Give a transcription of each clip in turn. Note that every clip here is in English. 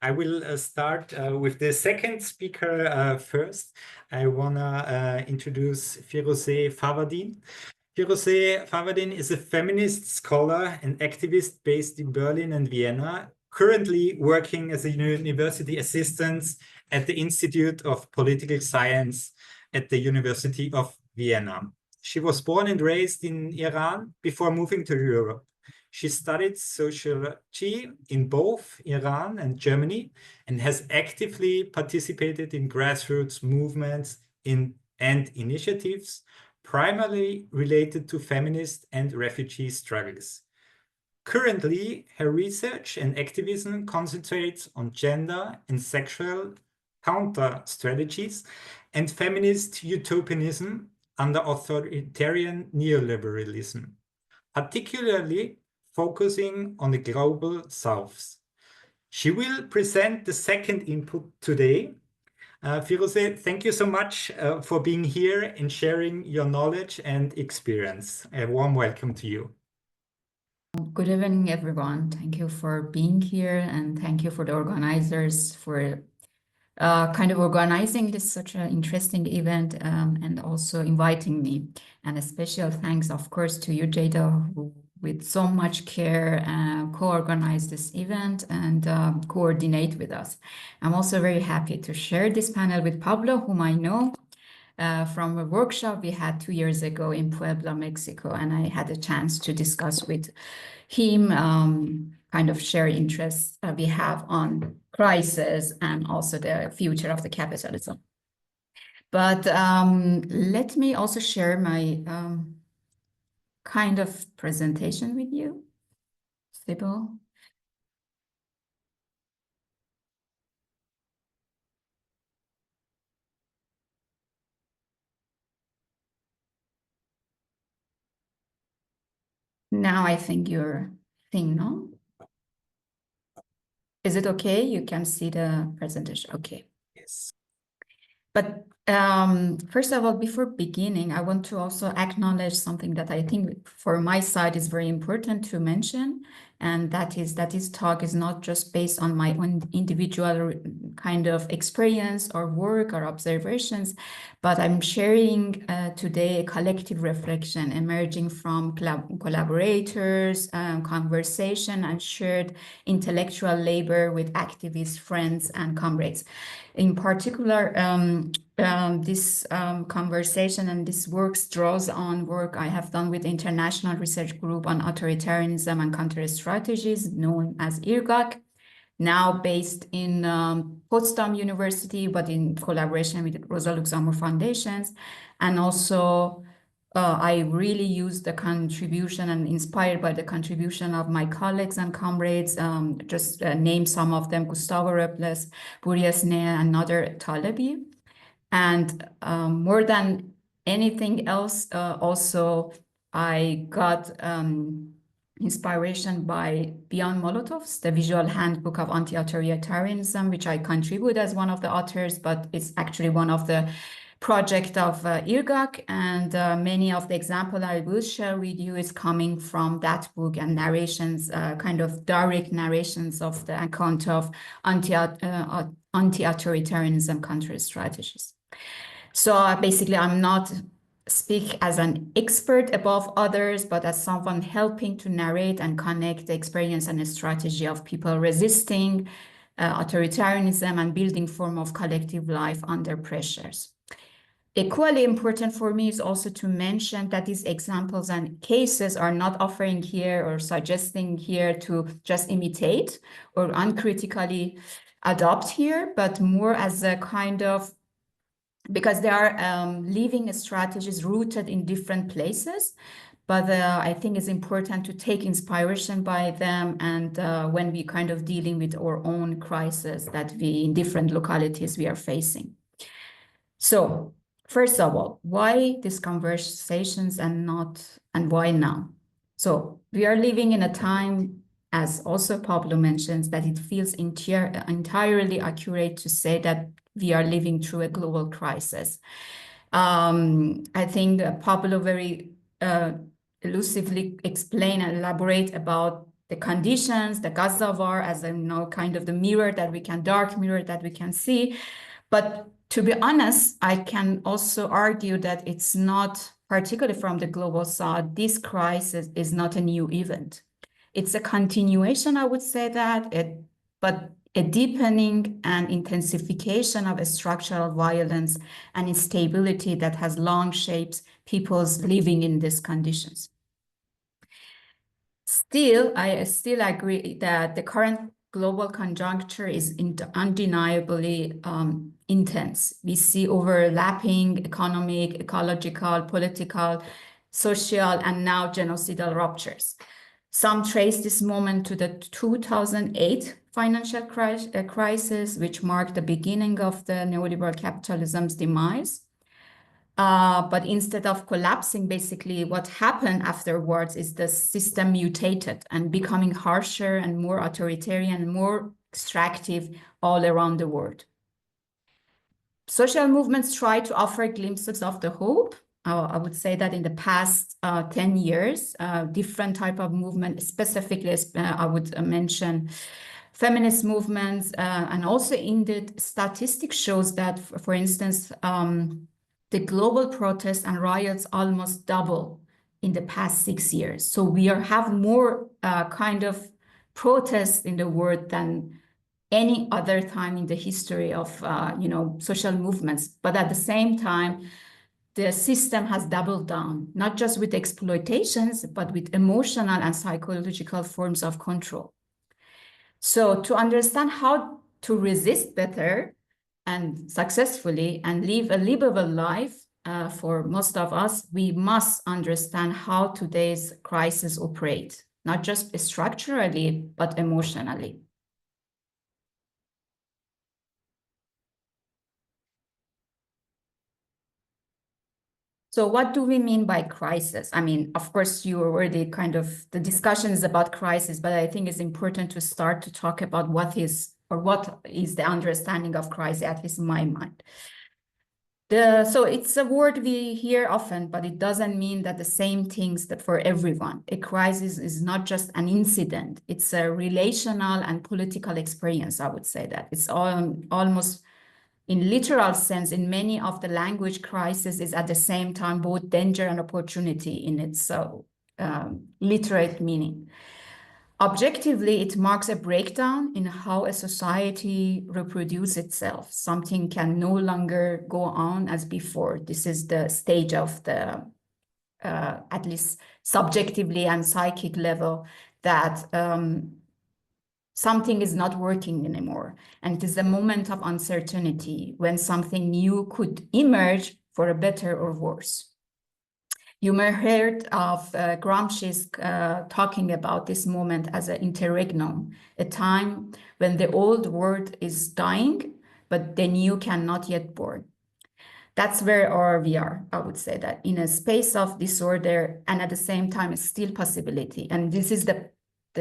I will start with the second speaker first. I want to introduce Firoozeh Farvadin. Firoozeh Farvardin is a feminist scholar and activist based in Berlin and Vienna, currently working as a university assistant at the Institute of Political Science at the University of Vienna. She was born and raised in Iran before moving to Europe. She studied sociology in both Iran and Germany and has actively participated in grassroots movements and initiatives primarily related to feminist and refugee struggles. Currently, her research and activism concentrates on gender and sexual counter-strategies and feminist utopianism under authoritarian neoliberalism, particularly focusing on the global south. She will present the second input today. Firoozeh, thank you so much for being here and sharing your knowledge and experience. A warm welcome to you. Good evening, everyone. Thank you for being here, and thank you for the organizers for kind of organizing this such an interesting event and also inviting me. And a special thanks, of course, to you, Jada, who with so much care co-organize this event and coordinate with us. I'm also very happy to share this panel with Pablo, whom I know from a workshop we had 2 years ago in Puebla, Mexico, and I had a chance to discuss with him kind of share interests we have on crisis and also the future of the capitalism. But let me also share my kind of presentation with you. Sybil? Now I think your thing, no? Is it okay? You can see the presentation. Okay. Yes. But first of all, before beginning, I want to also acknowledge something that I think for my side is very important to mention, and that is that this talk is not just based on my own individual kind of experience or work or observations, but I'm sharing today a collective reflection emerging from collaborators, conversation, and shared intellectual labor with activists, friends, and comrades. In particular, this conversation and this work draws on work I have done with the International Research Group on Authoritarianism and Counter Strategies, known as IRGAC, now based in Potsdam University, but in collaboration with Rosa Luxemburg Foundations. And also, I really use the contribution and inspired by the contribution of my colleagues and comrades, just name some of them: Gustavo Robles, Burias Nea, and Nader Talebi. And more than anything else, also I got inspiration by Beyond Molotovs, the visual handbook of anti-authoritarianism, which I contribute as one of the authors, but it's actually one of the project of IRGAC, and many of the examples I will share with you is coming from that book and narrations, kind of direct narrations of the account of anti-authoritarianism counter strategies. So basically, I'm not speak as an expert above others, but as someone helping to narrate and connect the experience and the strategy of people resisting authoritarianism and building form of collective life under pressures. Equally important for me is also to mention that these examples and cases are not offering here or suggesting here to just imitate or uncritically adopt here, but more as a kind of, because they are living strategies rooted in different places. But I think it's important to take inspiration by them, and when we kind of dealing with our own crisis that we in different localities we are facing. So first of all, why these conversations and why now? So we are living in a time, as also Pablo mentions, that it feels entirely accurate to say that we are living through a global crisis. I think Pablo very elusively explain and elaborate about the conditions, the Gaza war as a kind of the mirror that we can, dark mirror that we can see. But to be honest, I can also argue that it's not, particularly from the global south, this crisis is not a new event. It's a continuation, I would say that, but a deepening and intensification of a structural violence and instability that has long shaped people's living in these conditions. Still, I still agree that the current global conjuncture is undeniably intense. We see overlapping economic, ecological, political, social, and now genocidal ruptures. Some trace this moment to the 2008 financial crisis, which marked the beginning of the neoliberal capitalism's demise. But instead of collapsing, basically what happened afterwards is the system mutated and becoming harsher and more authoritarian, more extractive all around the world. Social movements try to offer glimpses of the hope. I would say that in the past 10 years, different type of movement, specifically I would mention feminist movements, and also in the statistics shows that, for instance, the global protests and riots almost double in the past 6 years. So we have more kind of protests in the world than any other time in the history of social movements. But at the same time, the system has doubled down, not just with exploitations, but with emotional and psychological forms of control. So to understand how to resist better and successfully and live a livable life for most of us, we must understand how today's crisis operate, not just structurally, but emotionally. So what do we mean by crisis? I mean, of course, you already the discussion is about crisis, but I think it's important to start to talk about what is the understanding of crisis, at least in my mind. So it's a word we hear often, but it doesn't mean that the same things that for everyone. A crisis is not just an incident. It's a relational and political experience, I would say that. It's almost in literal sense, in many of the language, crisis is at the same time both danger and opportunity in its literate meaning. Objectively, it marks a breakdown in how a society reproduces itself. Something can no longer go on as before. This is the stage of the, at least subjectively and psychic level, that something is not working anymore. And it is a moment of uncertainty when something new could emerge for a better or worse. You may have heard of Gramsci's talking about this moment as an interregnum, a time when the old world is dying, but the new cannot yet born. That's where we are, I would say that, in a space of disorder and at the same time still possibility. And this is the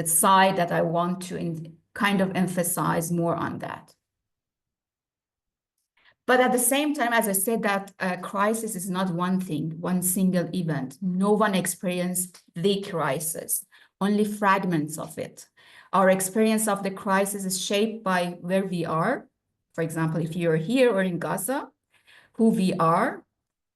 side that I want to kind of emphasize more on that. But at the same time, as I said, that crisis is not one thing, one single event. No one experienced the crisis, only fragments of it. Our experience of the crisis is shaped by where we are. For example, if you're here or in Gaza, who we are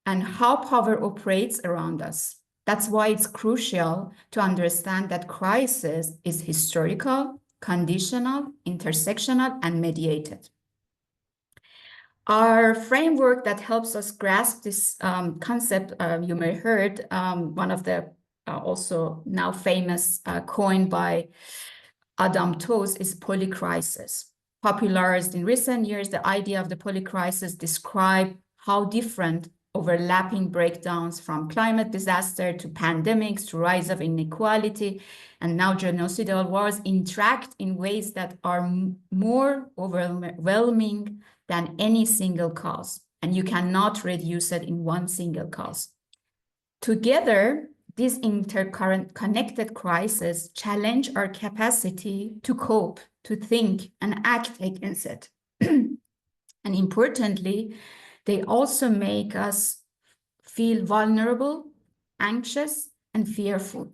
and how power operates around us. That's why it's crucial to understand that crisis is historical, conditional, intersectional, and mediated. Our framework that helps us grasp this concept, you may have heard, one of the also now famous coined by Adam Tooze is polycrisis. Popularized in recent years, the idea of the polycrisis describes how different overlapping breakdowns from climate disaster to pandemics to rise of inequality and now genocidal wars interact in ways that are more overwhelming than any single cause. And you cannot reduce it in one single cause. Together, these interconnected crises challenge our capacity to cope, to think and act against it. And importantly, they also make us feel vulnerable, anxious, and fearful.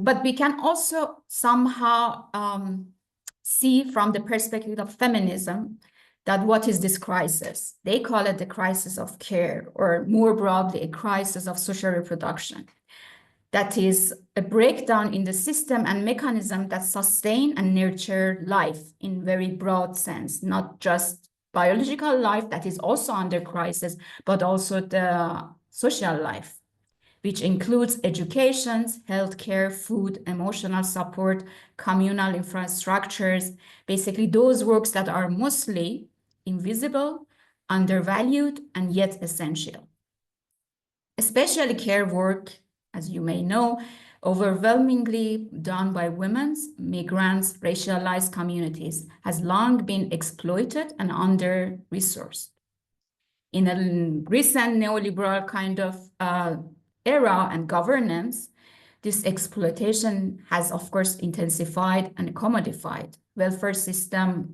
But we can also somehow see from the perspective of feminism that what is this crisis? They call it the crisis of care, or more broadly, a crisis of social reproduction. That is a breakdown in the system and mechanism that sustain and nurture life in very broad sense, not just biological life that is also under crisis, but also the social life, which includes education, healthcare, food, emotional support, communal infrastructures, basically those works that are mostly invisible, undervalued, and yet essential. Especially care work, as you may know, overwhelmingly done by women, migrants, racialized communities, has long been exploited and under-resourced. In a recent neoliberal kind of era and governance, this exploitation has, of course, intensified and commodified. Welfare systems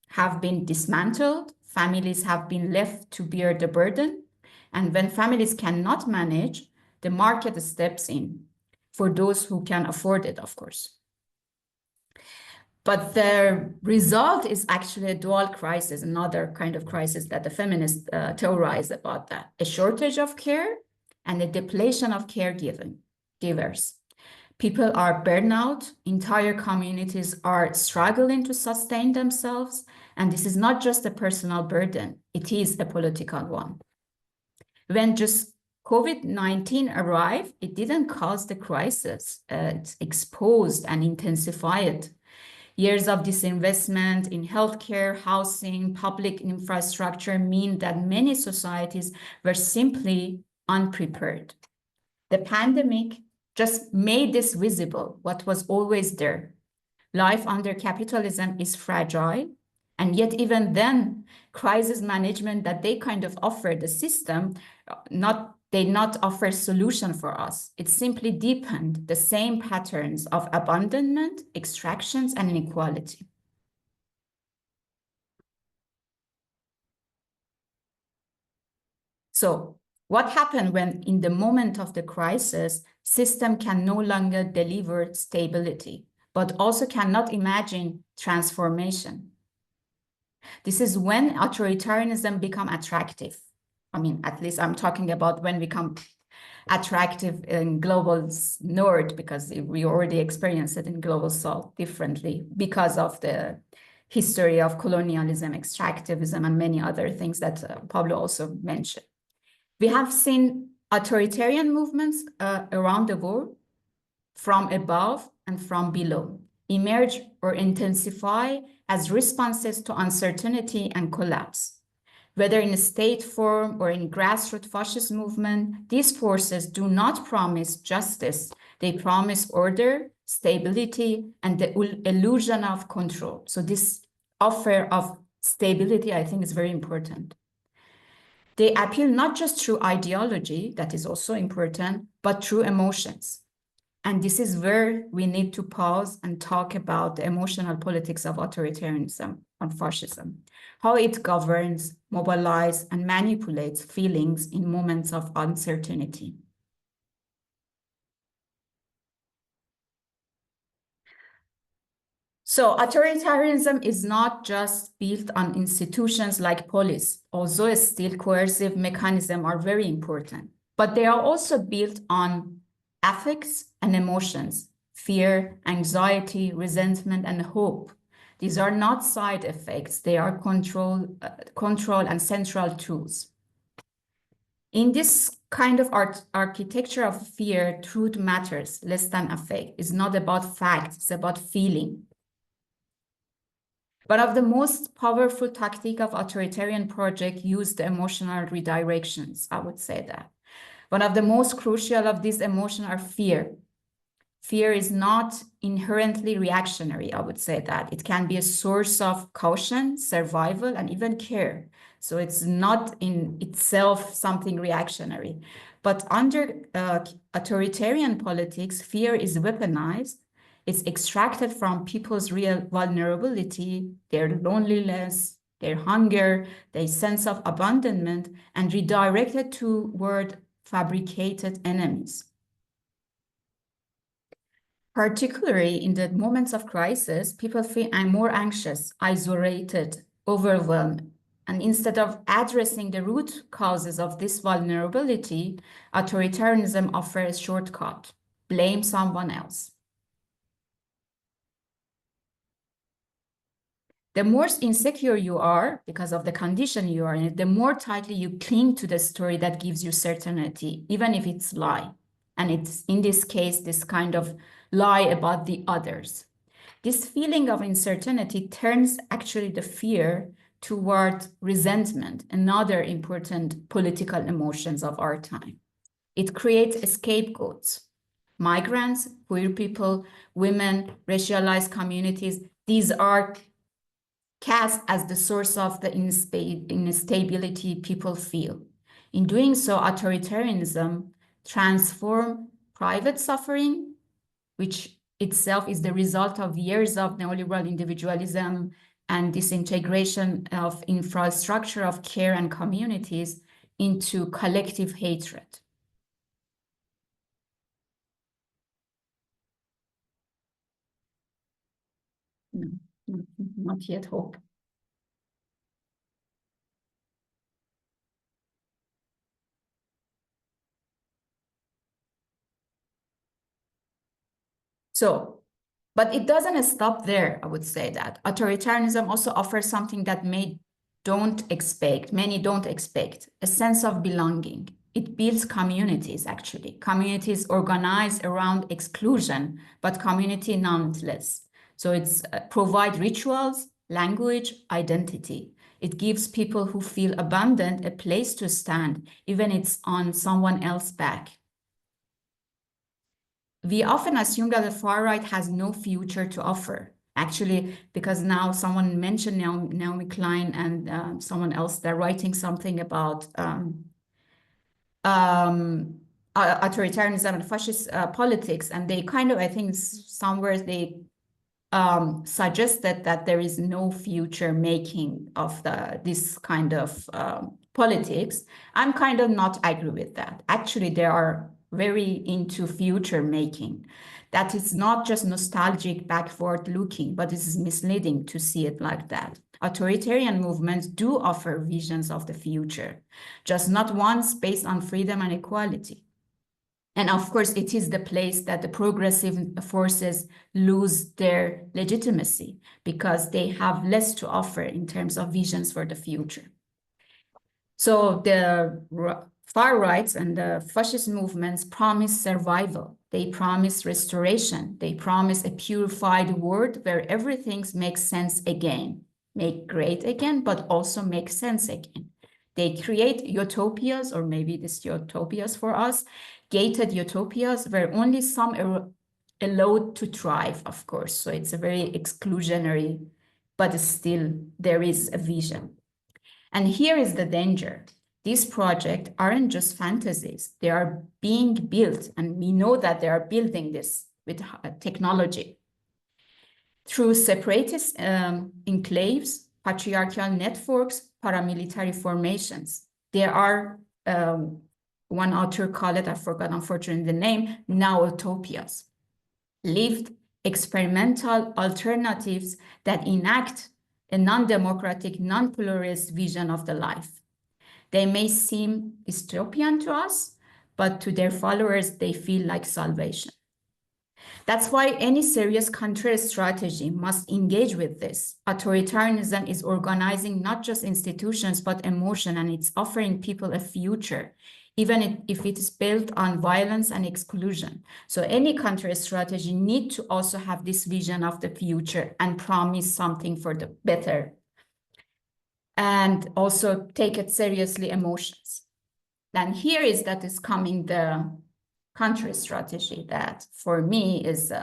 have been dismantled, families have been left to bear the burden, and when families cannot manage, the market steps in for those who can afford it, of course. But the result is actually a dual crisis, another kind of crisis that the feminists theorize about that. A shortage of care and a depletion of caregivers. People are burnout, entire communities are struggling to sustain themselves, and this is not just a personal burden, it is a political one. When just COVID-19 arrived, it didn't cause the crisis, it exposed and intensified it. Years of disinvestment in healthcare, housing, public infrastructure mean that many societies were simply unprepared. The pandemic just made this visible, what was always there. Life under capitalism is fragile, and yet even then, crisis management that they kind of offer the system, they not offer solution for us. It simply deepened the same patterns of abandonment, extractions, and inequality. So what happened when in the moment of the crisis, system can no longer deliver stability, but also cannot imagine transformation? This is when authoritarianism become attractive. I mean, at least I'm talking about when we become attractive in global north, because we already experienced it in global south differently because of the history of colonialism, extractivism, and many other things that Pablo also mentioned. We have seen authoritarian movements around the world from above and from below emerge or intensify as responses to uncertainty and collapse. Whether in a state form or in grassroots fascist movement, these forces do not promise justice. They promise order, stability, and the illusion of control. So this offer of stability, I think, is very important. They appeal not just through ideology, that is also important, but through emotions. And this is where we need to pause and talk about the emotional politics of authoritarianism and fascism, how it governs, mobilizes, and manipulates feelings in moments of uncertainty. So authoritarianism is not just built on institutions like police, although still coercive mechanisms are very important, but they are also built on affects and emotions, fear, anxiety, resentment, and hope. These are not side effects, they are control and central tools. In this kind of architecture of fear, truth matters less than affect. It's not about facts, it's about feeling. One of the most powerful tactics of authoritarian project use the emotional redirections, I would say that. One of the most crucial of these emotions are fear. Fear is not inherently reactionary, I would say that. It can be a source of caution, survival, and even care. So it's not in itself something reactionary. But under authoritarian politics, fear is weaponized. It's extracted from people's real vulnerability, their loneliness, their hunger, their sense of abandonment, and redirected toward fabricated enemies. Particularly in the moments of crisis, people feel I'm more anxious, isolated, overwhelmed. And instead of addressing the root causes of this vulnerability, authoritarianism offers a shortcut: blame someone else. The more insecure you are because of the condition you are in, the more tightly you cling to the story that gives you certainty, even if it's a lie. And it's, in this case, this kind of lie about the others. This feeling of uncertainty turns actually the fear toward resentment, another important political emotions of our time. It creates scapegoats. Migrants, queer people, women, racialized communities, these are cast as the source of the instability people feel. In doing so, authoritarianism transforms private suffering, which itself is the result of years of neoliberal individualism and disintegration of infrastructure of care and communities, into collective hatred. No, not yet hope. So, but it doesn't stop there, I would say that. Authoritarianism also offers something that many don't expect, a sense of belonging. It builds communities, actually. Communities organized around exclusion, but community nonetheless. So it's provide rituals, language, identity. It gives people who feel abandoned a place to stand, even if it's on someone else's back. We often assume that the far right has no future to offer. Actually, because now someone mentioned Naomi Klein and someone else, they're writing something about authoritarianism and fascist politics, and they kind of, I think somewhere they suggested that there is no future making of this kind of politics. I'm kind of not agree with that. Actually, they are very into future making. That is not just nostalgic, backward looking, but it is misleading to see it like that. Authoritarian movements do offer visions of the future, just not ones based on freedom and equality. And of course, it is the place that the progressive forces lose their legitimacy because they have less to offer in terms of visions for the future. So the far rights and the fascist movements promise survival. They promise restoration. They promise a purified world where everything makes sense again, make great again, but also make sense again. They create utopias, or maybe this utopias for us, gated utopias where only some are allowed to thrive, of course. So it's a very exclusionary, but still there is a vision. And here is the danger. These projects aren't just fantasies. They are being built, and we know that they are building this with technology. Through separatist enclaves, patriarchal networks, paramilitary formations. There are, one author called it, I forgot unfortunately the name, now-utopias. Lived experimental alternatives that enact a non-democratic, non-pluralist vision of the life. They may seem dystopian to us, but to their followers, they feel like salvation. That's why any serious country strategy must engage with this. Authoritarianism is organizing not just institutions, but emotion, and it's offering people a future, even if it is built on violence and exclusion. So any country strategy needs to also have this vision of the future and promise something for the better. And also take it seriously emotions. Then here is coming the country strategy that for me is,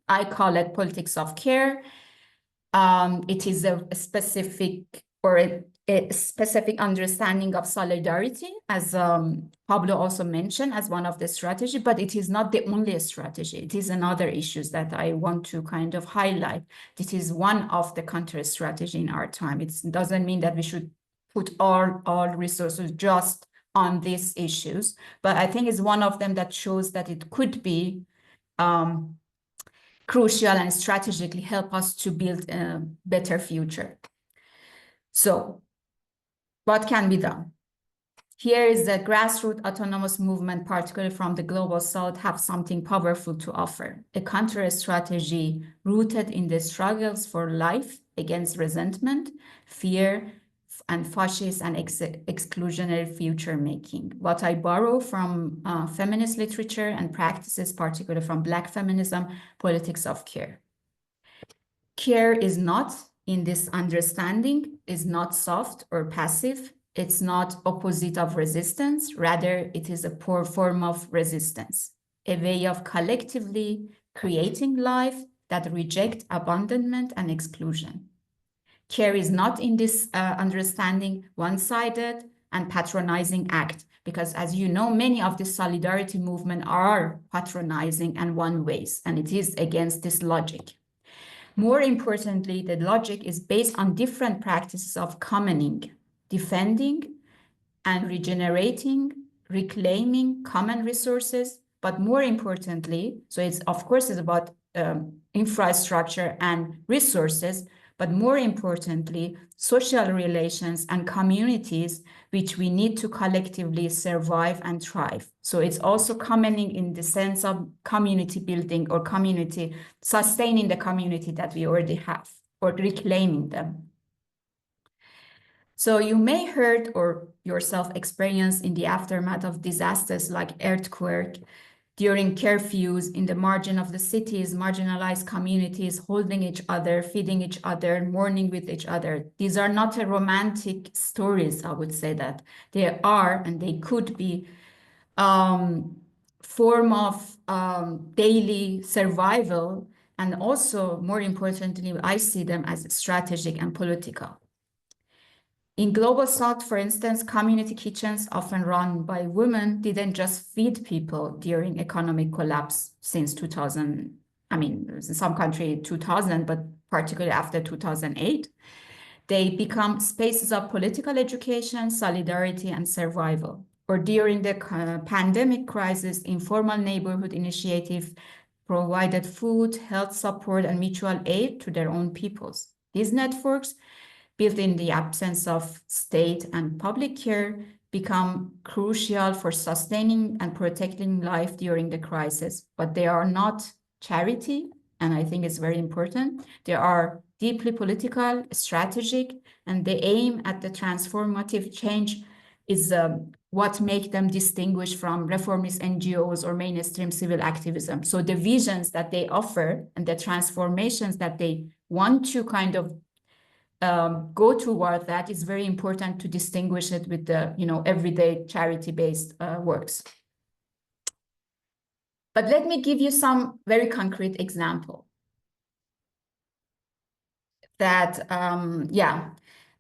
I call it politics of care. It is a specific or a specific understanding of solidarity, as Pablo also mentioned as one of the strategy, but it is not the only strategy. It is another issues that I want to kind of highlight. It is one of the country strategy in our time. It doesn't mean that we should put all resources just on these issues, but I think it's one of them that shows that it could be crucial and strategically help us to build a better future. So what can be done? Here is the grassroots autonomous movement, particularly from the global south, have something powerful to offer. A counter strategy rooted in the struggles for life against resentment, fear, and fascist and exclusionary future making. What I borrow from feminist literature and practices, particularly from Black feminism, politics of care. Care is not, in this understanding, is not soft or passive. It's not opposite of resistance. Rather, it is a poor form of resistance, a way of collectively creating life that reject abandonment and exclusion. Care is not, in this understanding, one-sided and patronizing act, because as you know, many of the solidarity movement are patronizing and one-ways, and it is against this logic. More importantly, the logic is based on different practices of commoning, defending and regenerating, reclaiming common resources, but more importantly, so it's of course is about infrastructure and resources, but more importantly, social relations and communities which we need to collectively survive and thrive. So it's also commoning in the sense of community building or community, sustaining the community that we already have or reclaiming them. So you may heard or yourself experience in the aftermath of disasters like earthquake, during curfews in the margin of the cities, marginalized communities holding each other, feeding each other, mourning with each other. These are not romantic stories, I would say that. They are, and they could be, form of daily survival. And also, more importantly, I see them as strategic and political. In Global South, for instance, community kitchens often run by women didn't just feed people during economic collapse since 2000. I mean, in some country 2000, but particularly after 2008. They become spaces of political education, solidarity, and survival. Or during the pandemic crisis, informal neighborhood initiative provided food, health support, and mutual aid to their own peoples. These networks, built in the absence of state and public care, become crucial for sustaining and protecting life during the crisis. But they are not charity, and I think it's very important. They are deeply political, strategic, and they aim at the transformative change is what makes them distinguish from reformist NGOs or mainstream civil activism. So the visions that they offer and the transformations that they want to kind of go toward that is very important to distinguish it with the everyday charity-based works. But let me give you some very concrete example that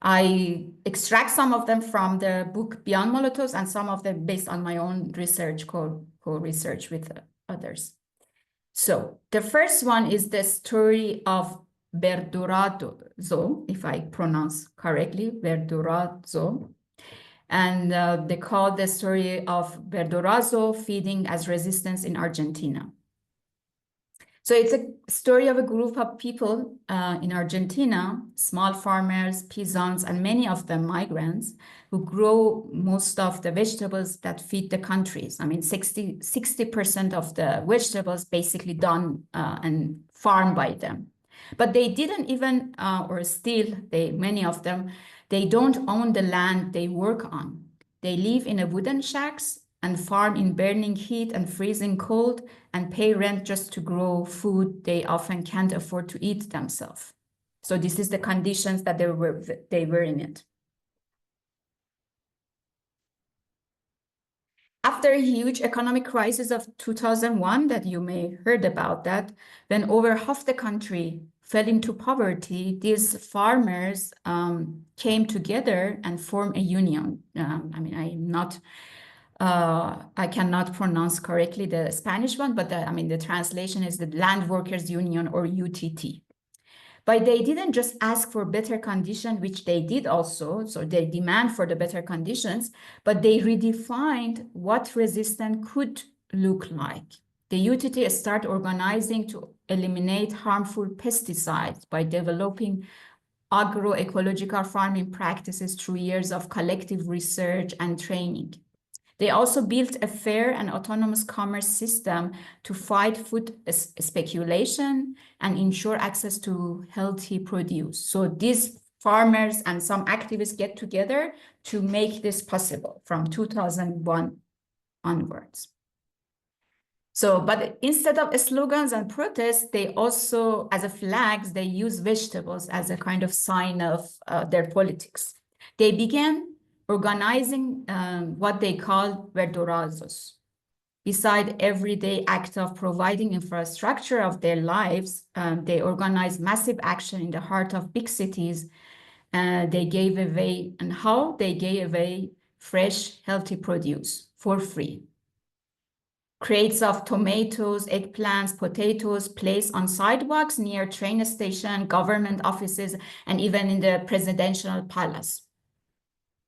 I extract some of them from the book Beyond Molotovs and some of them based on my own research, co-research with others. So the first one is the story of Verdurazo, if I pronounce correctly, Verdurazo. And they call the story of Verdurazo feeding as resistance in Argentina. So it's a story of a group of people in Argentina, small farmers, peasants, and many of them migrants, who grow most of the vegetables that feed the countries. I mean, 60% of the vegetables basically done and farmed by them. But they didn't even, or still, many of them, they don't own the land they work on. They live in a wooden shacks and farm in burning heat and freezing cold and pay rent just to grow food they often can't afford to eat themselves. So this is the conditions that they were in it. After a huge economic crisis of 2001 that you may heard about that, when over half the country fell into poverty, these farmers came together and formed a union. I mean, I cannot pronounce correctly the Spanish one, but the translation is the Land Workers Union, or UTT. But they didn't just ask for better conditions, which they did also, so they demand for the better conditions, but they redefined what resistance could look like. The UTT start organizing to eliminate harmful pesticides by developing agroecological farming practices through years of collective research and training. They also built a fair and autonomous commerce system to fight food speculation and ensure access to healthy produce. So these farmers and some activists get together to make this possible from 2001 onwards. So, but instead of slogans and protests, they also, as a flags, they use vegetables as a kind of sign of their politics. They began organizing what they call verdurazos. Beside everyday act of providing infrastructure of their lives, they organized massive action in the heart of big cities. They gave away, and how they gave away fresh, healthy produce for free. Crates of tomatoes, eggplants, potatoes placed on sidewalks near train station, government offices, and even in the presidential palace.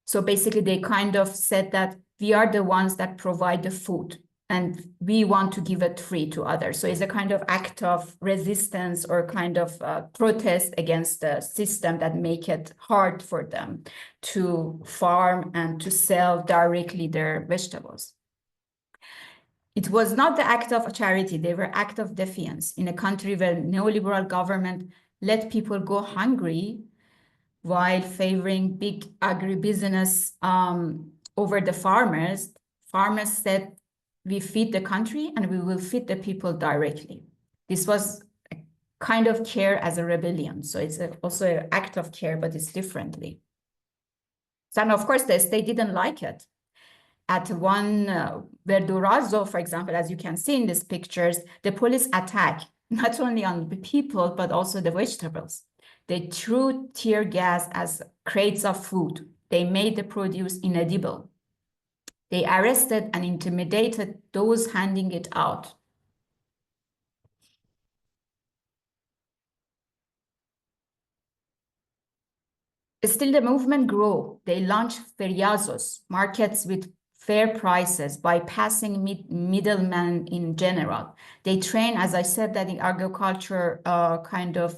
So basically, they kind of said that we are the ones that provide the food and we want to give it free to others. So it's a kind of act of resistance or kind of protest against the system that make it hard for them to farm and to sell directly their vegetables. It was not the act of charity, they were act of defiance in a country where neoliberal government let people go hungry while favoring big agribusiness over the farmers. Farmers said, we feed the country and we will feed the people directly. This was a kind of care as a rebellion. So it's also an act of care, but it's differently. So, and of course, the state didn't like it. At one verdurazo, for example, as you can see in these pictures, the police attack not only on the people, but also the vegetables. They threw tear gas as crates of food. They made the produce inedible. They arrested and intimidated those handing it out. Still, the movement grew. They launched feriazos, markets with fair prices, bypassing middlemen in general. They train, as I said, that in agriculture kind of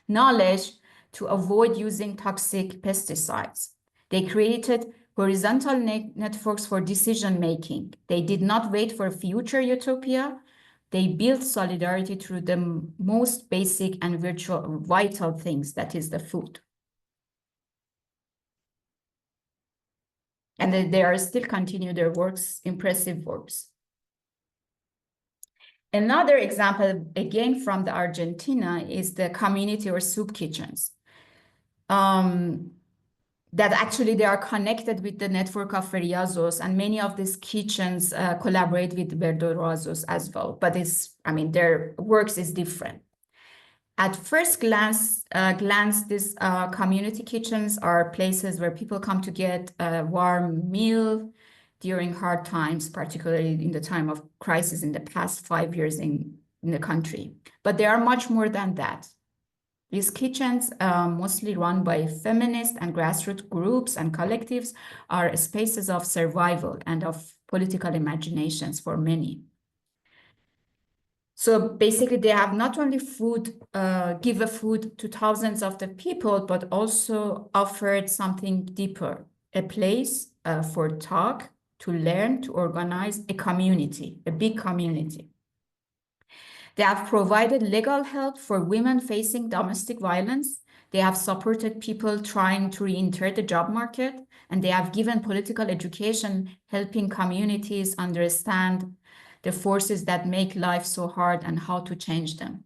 knowledge to avoid using toxic pesticides. They created horizontal networks for decision-making. They did not wait for a future utopia. They built solidarity through the most basic and vital things, that is the food. And they are still continue their works, impressive works. Another example, again from the Argentina, is the community or soup kitchens. That actually they are connected with the network of feriazos, and many of these kitchens collaborate with verdurazos as well. But it's, I mean, their works is different. At first glance, these community kitchens are places where people come to get a warm meal during hard times, particularly in the time of crisis in the past 5 years in the country. But they are much more than that. These kitchens, mostly run by feminist and grassroots groups and collectives, are spaces of survival and of political imaginations for many. So basically, they have not only food, give a food to thousands of the people, but also offered something deeper, a place for talk, to learn, to organize a community, a big community. They have provided legal help for women facing domestic violence. They have supported people trying to re-enter the job market, and they have given political education, helping communities understand the forces that make life so hard and how to change them.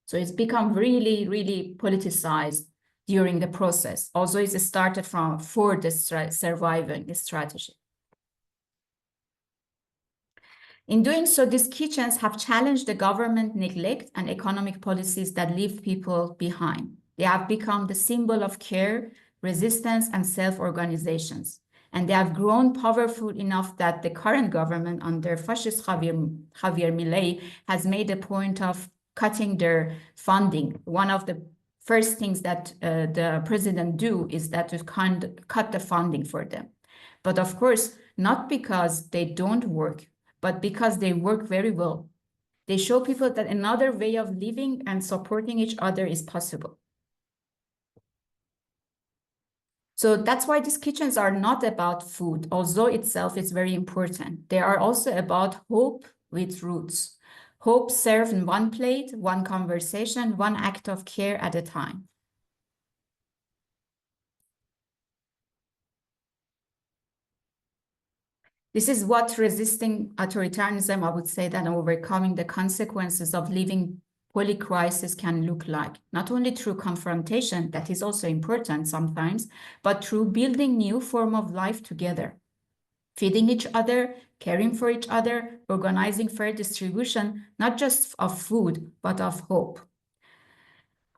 So it's become really, really politicized during the process. Also, it started for the surviving strategy. In doing so, these kitchens have challenged the government neglect and economic policies that leave people behind. They have become the symbol of care, resistance, and self-organizations. And they have grown powerful enough that the current government under fascist Javier Milei has made a point of cutting their funding. One of the first things that the president do is that to cut the funding for them. But of course, not because they don't work, but because they work very well. They show people that another way of living and supporting each other is possible. So that's why these kitchens are not about food, although itself is very important. They are also about hope with roots. Hope served in one plate, one conversation, one act of care at a time. This is what resisting authoritarianism, I would say, that overcoming the consequences of living polycrisis can look like, not only through confrontation, that is also important sometimes, but through building new form of life together, feeding each other, caring for each other, organizing fair distribution, not just of food, but of hope.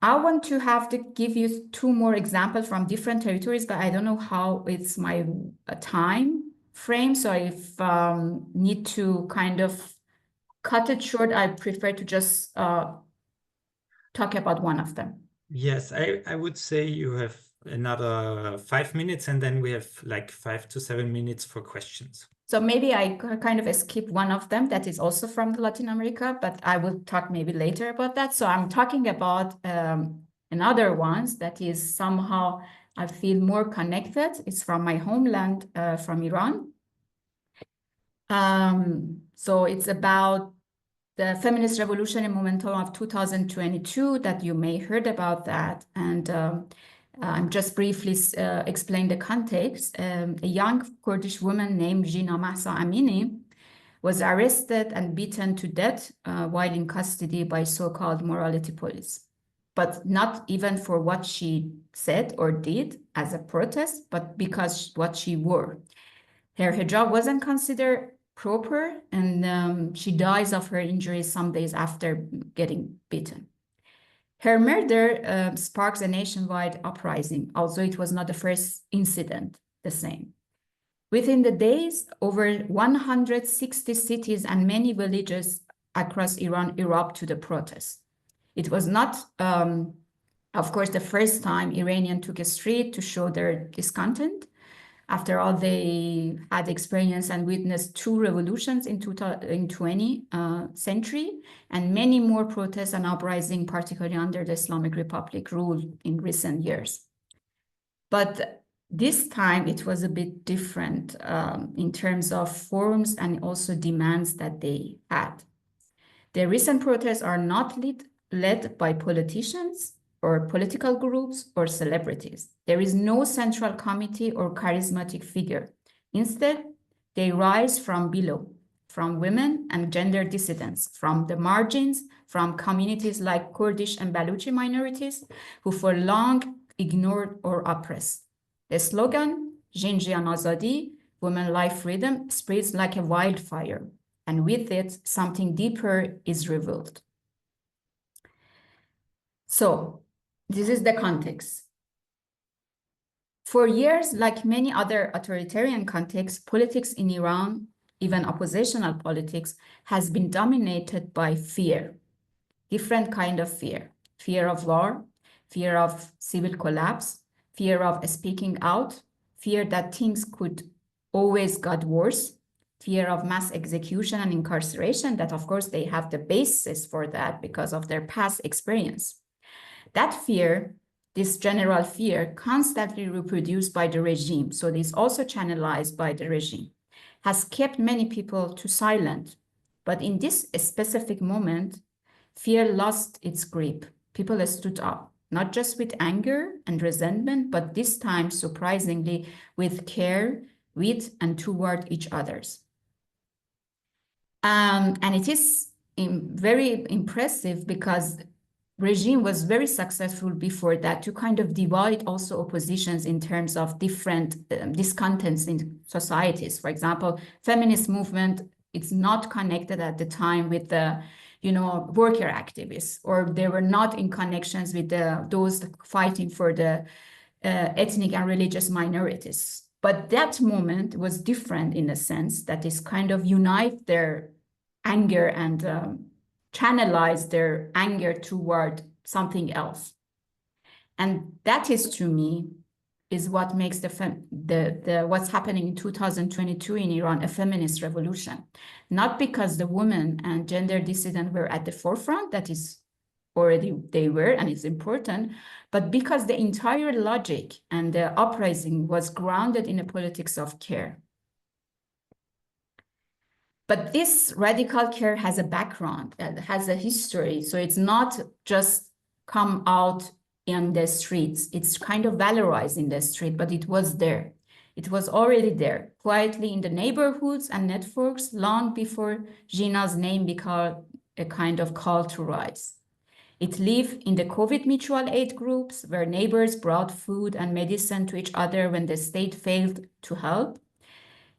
I want to give you two more examples from different territories, but I don't know how it's my time frame. So if need to kind of cut it short, I prefer to just talk about one of them. Yes, I would say you have another 5 minutes, and then we have like 5 to 7 minutes for questions. So maybe I kind of skip one of them that is also from Latin America, but I will talk maybe later about that. So I'm talking about another ones that is somehow I feel more connected. It's from my homeland, from Iran. So it's about the feminist revolution and momentum of 2022 that you may heard about that. And I'm just briefly explain the context. A young Kurdish woman named Jina Mahsa Amini was arrested and beaten to death while in custody by so-called morality police. But not even for what she said or did as a protest, but because what she wore. Her hijab wasn't considered proper, and she dies of her injuries some days after getting beaten. Her murder sparks a nationwide uprising, although it was not the first incident the same. Within the days, over 160 cities and many villages across Iran erupted to the protest. It was not, of course, the first time Iranians took a street to show their discontent. After all, they had experienced and witnessed two revolutions in 20th century, and many more protests and uprising, particularly under the Islamic Republic rule in recent years. But this time it was a bit different in terms of forms and also demands that they had. The recent protests are not led by politicians or political groups or celebrities. There is no central committee or charismatic figure. Instead, they rise from below, from women and gender dissidents, from the margins, from communities like Kurdish and Baluchi minorities who for long ignored or oppressed. The slogan, Jin Jian Azadi, women life freedom, spreads like a wildfire, and with it, something deeper is revealed. So, this is the context. For years, like many other authoritarian contexts, politics in Iran, even oppositional politics, has been dominated by fear, different kind of fear. Fear of war, fear of civil collapse, fear of speaking out, fear that things could always get worse, fear of mass execution and incarceration, that of course they have the basis for that because of their past experience. That fear, this general fear, constantly reproduced by the regime, so it is also channelized by the regime, has kept many people to silent. But in this specific moment, fear lost its grip. People stood up, not just with anger and resentment, but this time, surprisingly, with care, with and toward each others. And it is very impressive because regime was very successful before that to kind of divide also oppositions in terms of different discontents in societies. For example, feminist movement, it's not connected at the time with the, worker activists, or they were not in connections with those fighting for the ethnic and religious minorities. But that moment was different in a sense that is kind of unite their anger and channelize their anger toward something else. And that is, to me, is what makes what's happening in 2022 in Iran a feminist revolution. Not because the women and gender dissident were at the forefront, that is already they were, and it's important, but because the entire logic and the uprising was grounded in a politics of care. But this radical care has a background, has a history. So it's not just come out in the streets. It's kind of valorized in the street, but it was there. It was already there, quietly in the neighborhoods and networks long before Gina's name became a kind of call to rise. It lived in the COVID mutual aid groups where neighbors brought food and medicine to each other when the state failed to help.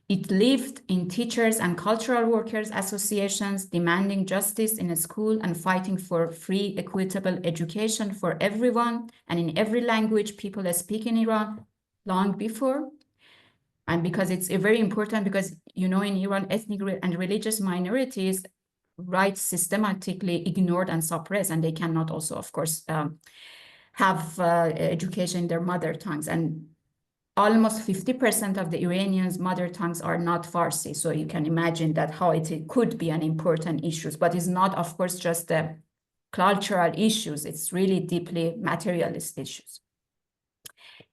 It lived in teachers and cultural workers associations demanding justice in a school and fighting for free, equitable education for everyone and in every language people speak in Iran long before. And because it's very important, because, you know, in Iran, ethnic and religious minorities rights systematically ignored and suppressed, and they cannot also, of course, have education in their mother tongues. And almost 50% of the Iranians' mother tongues are not Farsi. So you can imagine that how it could be an important issue, but it's not, of course, just the cultural issues. It's really deeply materialist issues.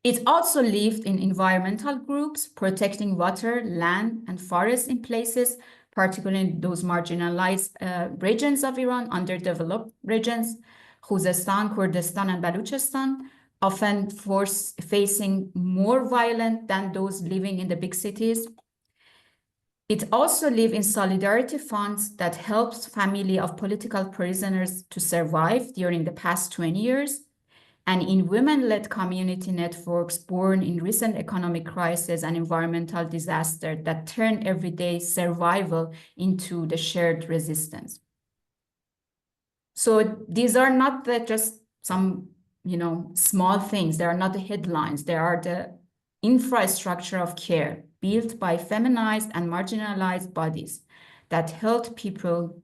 It also lived in environmental groups, protecting water, land, and forests in places, particularly in those marginalized regions of Iran, underdeveloped regions, Khuzestan, Kurdistan, and Baluchistan, often facing more violent than those living in the big cities. It also lived in solidarity funds that helped families of political prisoners to survive during the past 20 years, and in women-led community networks born in recent economic crisis and environmental disaster that turn everyday survival into the shared resistance. So these are not just some, you know, small things. They are not the headlines. They are the infrastructure of care built by feminized and marginalized bodies that help people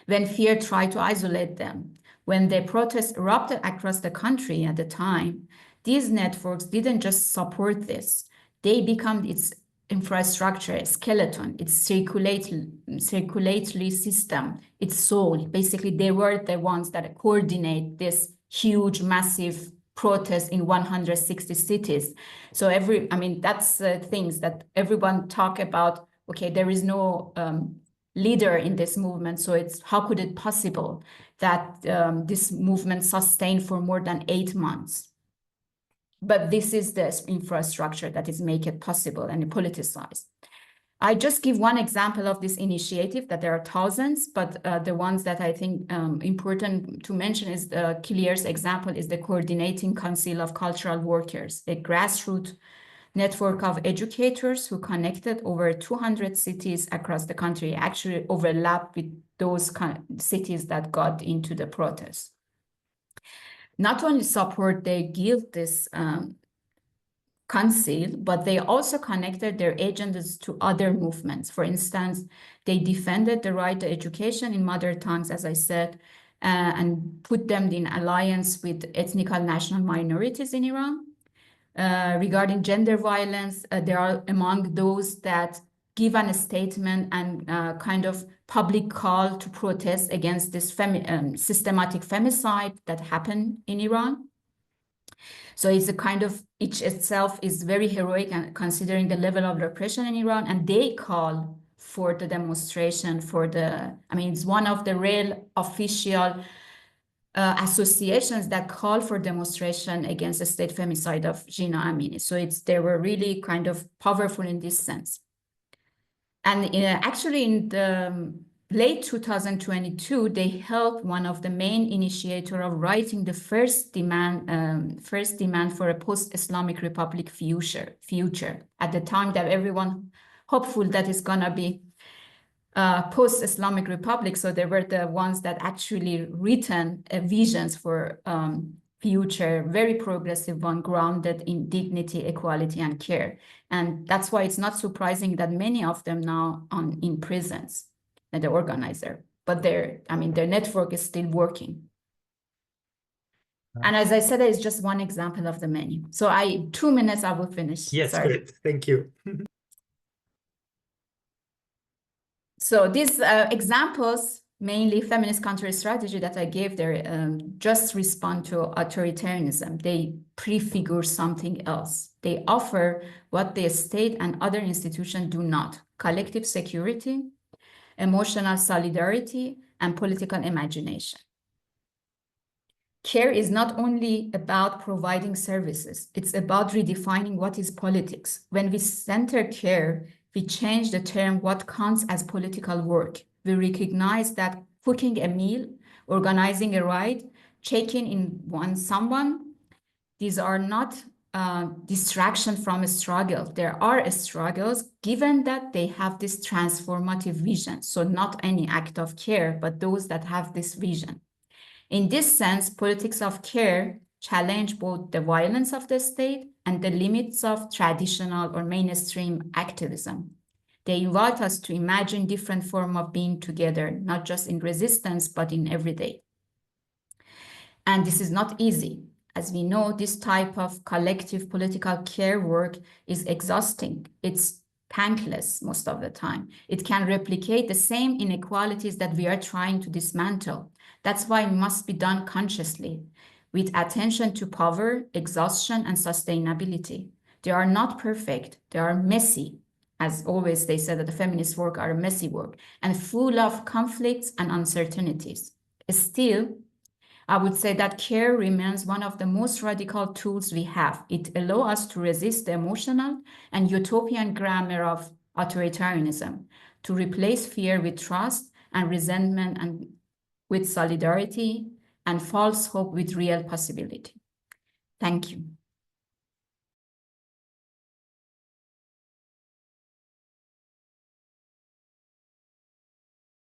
when fear tried to isolate them. When the protests erupted across the country at the time, these networks didn't just support this. They become its infrastructure, skeleton, its circulatory system, its soul. Basically, they were the ones that coordinate this huge, massive protest in 160 cities. So that's things that everyone talk about. Okay, there is no leader in this movement. So it's how could it possible that this movement sustained for more than 8 months? But this is the infrastructure that is make it possible and politicized. I just give one example of this initiative, that there are thousands, but the ones that I think important to mention is the clearest example is the Coordinating Council of Cultural Workers, a grassroots network of educators who connected over 200 cities across the country, actually overlapped with those cities that got into the protest. Not only support they give this council, but they also connected their agendas to other movements. For instance, they defended the right to education in mother tongues, as I said, and put them in alliance with ethnic national minorities in Iran. Regarding gender violence, they are among those that give a statement and kind of public call to protest against this systematic femicide that happened in Iran. So it's a kind of, each itself is very heroic and considering the level of repression in Iran, and they call for the demonstration for the, it's one of the real official associations that call for demonstration against the state femicide of Gina Amini. So they were really kind of powerful in this sense. And actually in the late 2022, they helped one of the main initiators of writing the first demand for a post-Islamic Republic future. At the time that everyone hopeful that it's gonna be post-Islamic Republic. So they were the ones that actually written visions for future, very progressive one, grounded in dignity, equality, and care. And that's why it's not surprising that many of them now in prisons, the organizer, but their network is still working. And as I said, it's just one example of the many. So 2 minutes, I will finish. Yes, Sorry. great. Thank you. So these examples, mainly feminist counter strategy that I gave there, just respond to authoritarianism. They prefigure something else. They offer what the state and other institutions do not: collective security, emotional solidarity, and political imagination. Care is not only about providing services, it's about redefining what is politics. When we center care, we change the term what counts as political work. We recognize that cooking a meal, organizing a ride, checking in on someone, these are not distraction from a struggle. There are struggles given that they have this transformative vision. So not any act of care, but those that have this vision. In this sense, politics of care challenge both the violence of the state and the limits of traditional or mainstream activism. They invite us to imagine different forms of being together, not just in resistance, but in everyday. And this is not easy. As we know, this type of collective political care work is exhausting. It's thankless most of the time. It can replicate the same inequalities that we are trying to dismantle. That's why it must be done consciously, with attention to power, exhaustion, and sustainability. They are not perfect. They are messy. As always, they say that the feminist work are a messy work and full of conflicts and uncertainties. Still, I would say that care remains one of the most radical tools we have. It allows us to resist the emotional and utopian grammar of authoritarianism, to replace fear with trust and resentment and with solidarity and false hope with real possibility. Thank you.